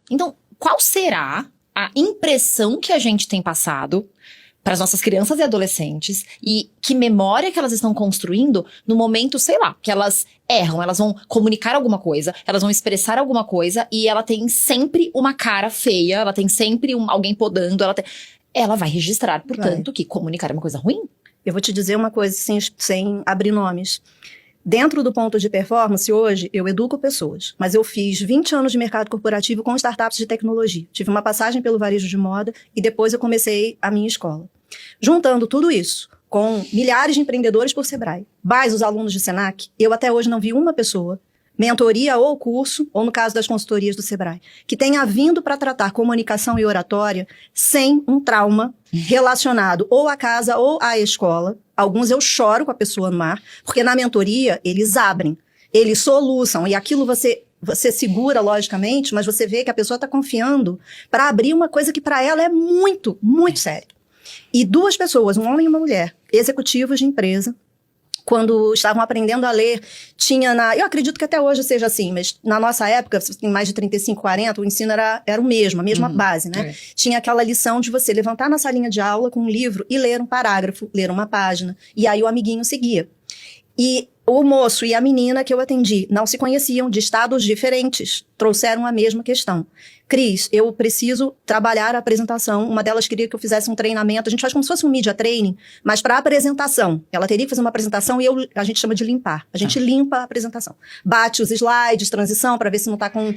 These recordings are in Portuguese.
Então, qual será a impressão que a gente tem passado para as nossas crianças e adolescentes e que memória que elas estão construindo no momento, sei lá, que elas erram, elas vão comunicar alguma coisa, elas vão expressar alguma coisa e ela tem sempre uma cara feia, ela tem sempre alguém podando, ela vai registrar, portanto, que comunicar é uma coisa ruim? Eu vou te dizer uma coisa sem abrir nomes. Dentro do ponto de performance, hoje, eu educo pessoas, mas eu fiz 20 anos de mercado corporativo com startups de tecnologia. Tive uma passagem pelo varejo de moda e depois eu comecei a minha escola. Juntando tudo isso com milhares de empreendedores por Sebrae, mais os alunos de Senac, eu até hoje não vi uma pessoa, mentoria ou curso, ou no caso das consultorias do Sebrae, que tenha vindo para tratar comunicação e oratória sem um trauma relacionado ou à casa ou à escola. Alguns eu choro com a pessoa no mar, porque na mentoria eles abrem, eles soluçam, e aquilo você segura, logicamente, mas você vê que a pessoa está confiando para abrir uma coisa que para ela é muito, muito séria. E duas pessoas, um homem e uma mulher, executivos de empresa, quando estavam aprendendo a ler, eu acredito que até hoje seja assim, mas na nossa época, você tem mais de 35, 40, o ensino era o mesmo, a mesma base, né? É. Tinha aquela lição de você levantar na salinha de aula com um livro e ler um parágrafo, ler uma página, e aí o amiguinho seguia. E o moço e a menina que eu atendi não se conheciam, de estados diferentes, trouxeram a mesma questão. Cris, eu preciso trabalhar a apresentação. Uma delas queria que eu fizesse um treinamento. A gente faz como se fosse um media training, mas para apresentação. Ela teria que fazer uma apresentação e a gente chama de limpar. A gente limpa a apresentação. Bate os slides, transição, para ver se não está com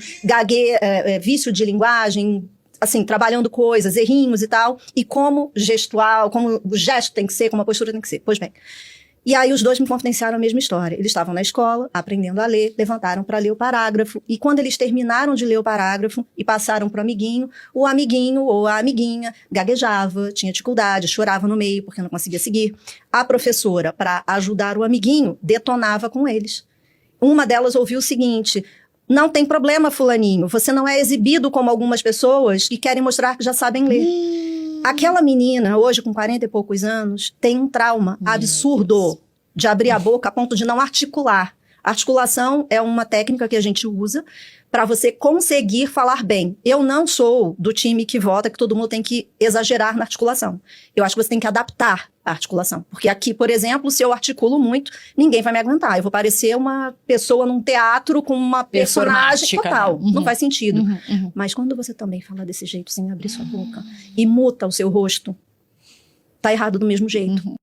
vício de linguagem, assim, trabalhando coisas, errinhos e tal. E como gestual, como o gesto tem que ser, como a postura tem que ser. Pois bem. E aí os dois me confidenciaram a mesma história. Eles estavam na escola, aprendendo a ler, levantaram para ler o parágrafo. E quando eles terminaram de ler o parágrafo e passaram para o amiguinho ou a amiguinha gaguejava, tinha dificuldade, chorava no meio porque não conseguia seguir. A professora, para ajudar o amiguinho, detonava com eles. Uma delas ouviu o seguinte: não tem problema, fulaninho, você não é exibido como algumas pessoas que querem mostrar que já sabem ler. Aquela menina, hoje com 40 e poucos anos, tem um trauma absurdo de abrir a boca a ponto de não articular. Articulação é uma técnica que a gente usa para você conseguir falar bem. Eu não sou do time que vota que todo mundo tem que exagerar na articulação. Eu acho que você tem que adaptar a articulação. Porque aqui, por exemplo, se eu articulo muito, ninguém vai me aguentar. Eu vou parecer uma pessoa num teatro com uma personagem total. Uhum. Não faz sentido. Mas quando você também fala desse jeito, sem abrir sua boca, e muta o seu rosto, tá errado do mesmo jeito.